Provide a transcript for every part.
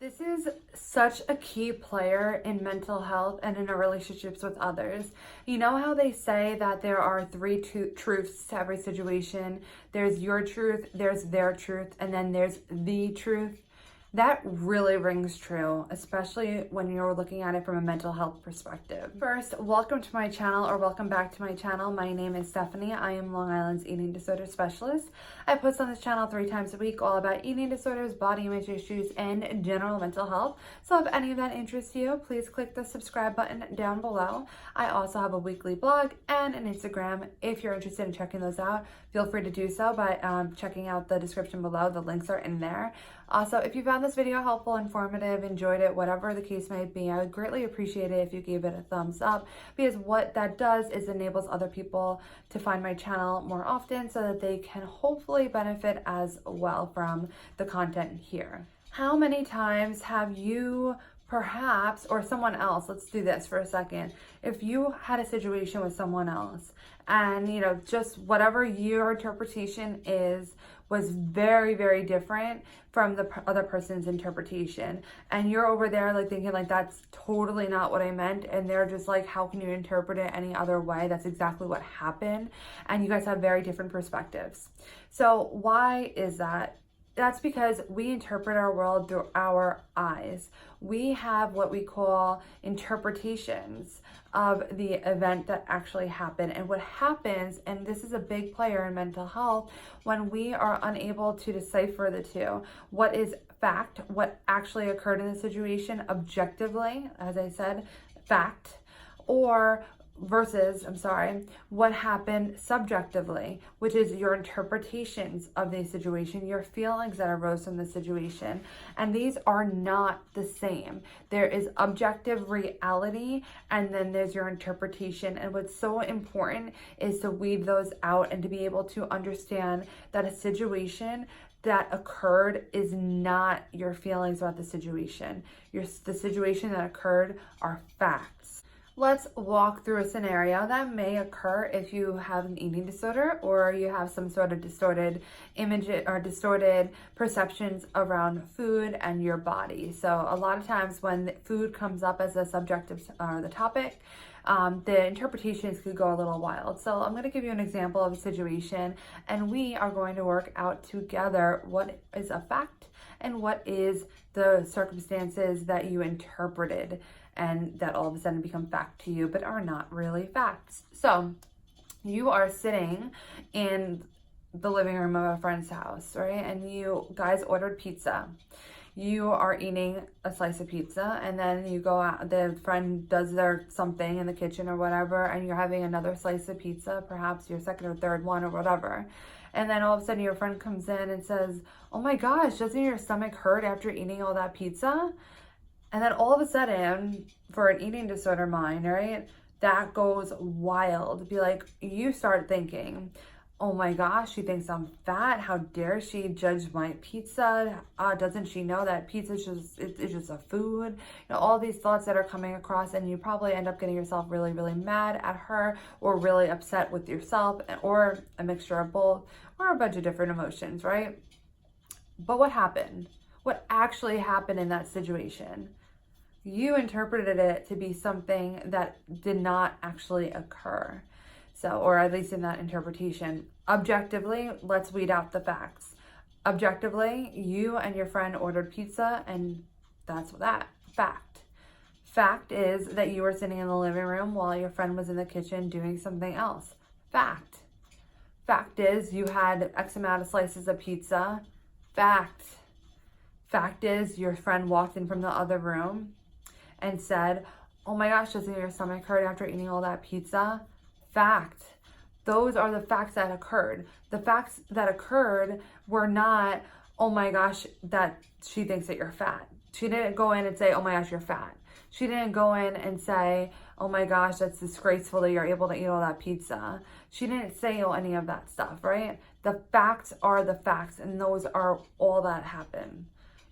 This is such a key player in mental health and in our relationships with others. You know how they say that there are three truths to every situation? There's your truth, there's their truth, and then there's the truth. That really rings true, especially when you're looking at it from a mental health perspective. First, welcome to my channel, or welcome back to my channel. My name is Stephanie. I am Long Island's eating disorder specialist. I post on this channel 3 times a week all about eating disorders, body image issues, and general mental health. So if any of that interests you, please click the subscribe button down below. I also have a weekly blog and an Instagram. If you're interested in checking those out, feel free to do so by checking out the description below. The links are in there. Also, if you found this video helpful, informative, enjoyed it, whatever the case may be, I would greatly appreciate it if you gave it a thumbs up, because what that does is enables other people to find my channel more often so that they can hopefully benefit as well from the content here. How many times have you perhaps, or someone else, let's do this for a second, if you had a situation with someone else and, you know, just whatever your interpretation was very, very different from the other person's interpretation, and you're over there like thinking like, that's totally not what I meant, and they're just like, how can you interpret it any other way? That's exactly what happened, and you guys have very different perspectives. So why is that? That's because we interpret our world through our eyes. We have what we call interpretations of the event that actually happened. And what happens, and this is a big player in mental health, when we are unable to decipher the two, what is fact, what actually occurred in the situation objectively, as I said, fact, or what happened subjectively, which is your interpretations of the situation, your feelings that arose from the situation. And these are not the same. There is objective reality, and then there's your interpretation. And what's so important is to weave those out and to be able to understand that a situation that occurred is not your feelings about the situation. The situation that occurred are facts. Let's walk through a scenario that may occur if you have an eating disorder or you have some sort of distorted image or distorted perceptions around food and your body. So a lot of times when food comes up as a subject of the topic, the interpretations could go a little wild. So I'm going to give you an example of a situation, and we are going to work out together what is a fact and what is the circumstances that you interpreted and that all of a sudden become fact to you, but are not really facts. So you are sitting in the living room of a friend's house, right? And you guys ordered pizza. You are eating a slice of pizza, and then you go out, the friend does their something in the kitchen or whatever, and you're having another slice of pizza, perhaps your second or third one or whatever. And then all of a sudden your friend comes in and says, oh my gosh, doesn't your stomach hurt after eating all that pizza? And then all of a sudden, for an eating disorder mind, right, that goes wild. Be like, you start thinking, oh my gosh, she thinks I'm fat. How dare she judge my pizza? Doesn't she know that pizza is just a food? You know, all these thoughts that are coming across, and you probably end up getting yourself really, really mad at her, or really upset with yourself, or a mixture of both, or a bunch of different emotions, right? But what happened? What actually happened in that situation? You interpreted it to be something that did not actually occur. So, or at least in that interpretation. Objectively, let's weed out the facts. Objectively, you and your friend ordered pizza, and that's that. Fact. Fact is that you were sitting in the living room while your friend was in the kitchen doing something else. Fact. Fact is you had X amount of slices of pizza. Fact. Fact is your friend walked in from the other room and said, oh my gosh, doesn't your stomach hurt after eating all that pizza? Fact. Those are the facts that occurred. The facts that occurred were not, oh my gosh, that she thinks that you're fat. She didn't go in and say, oh my gosh, you're fat. She didn't go in and say, oh my gosh, that's disgraceful that you're able to eat all that pizza. She didn't say any of that stuff, right? The facts are the facts, and those are all that happened.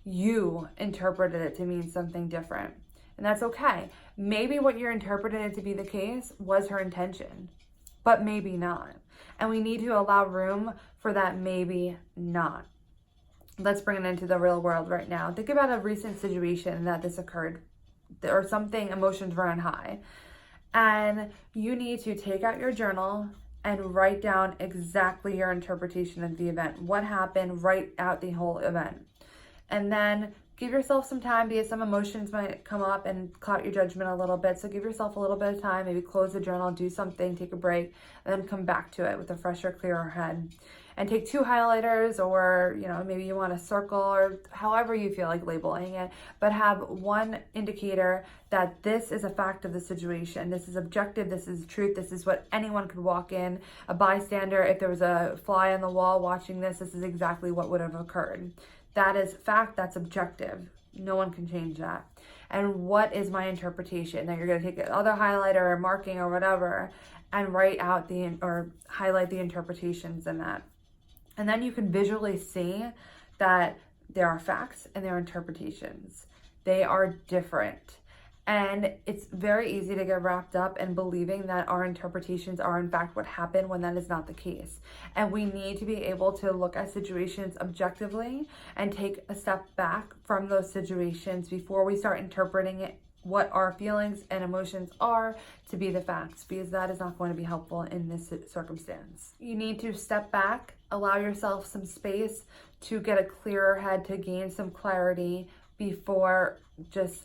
You interpreted it to mean something different. And that's okay. Maybe what you're interpreting it to be the case was her intention, but maybe not. And we need to allow room for that maybe not. let's bring it into the real world right now. Think about a recent situation that this occurred, or something, emotions ran high. And you need to take out your journal and write down exactly your interpretation of the event. What happened, write out the whole event. And then give yourself some time, because some emotions might come up and cloud your judgment a little bit. So give yourself a little bit of time, maybe close the journal, do something, take a break, and then come back to it with a fresher, clearer head. And take 2 highlighters, or maybe you want a circle, or however you feel like labeling it, but have one indicator that this is a fact of the situation. This is objective, this is truth, this is what anyone could walk in. A bystander, if there was a fly on the wall watching this is exactly what would have occurred. That is fact, that's objective. No one can change that. And what is my interpretation? Then you're going to take the other highlighter or marking or whatever and write out or highlight the interpretations in that. And then you can visually see that there are facts and there are interpretations. They are different. And it's very easy to get wrapped up in believing that our interpretations are in fact what happened, when that is not the case. And we need to be able to look at situations objectively and take a step back from those situations before we start interpreting it, what our feelings and emotions are, to be the facts, because that is not going to be helpful in this circumstance. You need to step back, allow yourself some space to get a clearer head, to gain some clarity before just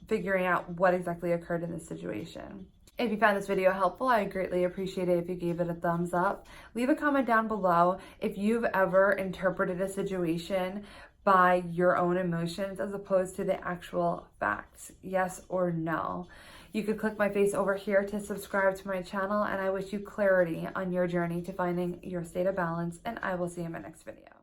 figuring out what exactly occurred in this situation. If you found this video helpful, I greatly appreciate it if you gave it a thumbs up. Leave a comment down below if you've ever interpreted a situation by your own emotions as opposed to the actual facts, yes or no. You could click my face over here to subscribe to my channel, and I wish you clarity on your journey to finding your state of balance, and I will see you in my next video.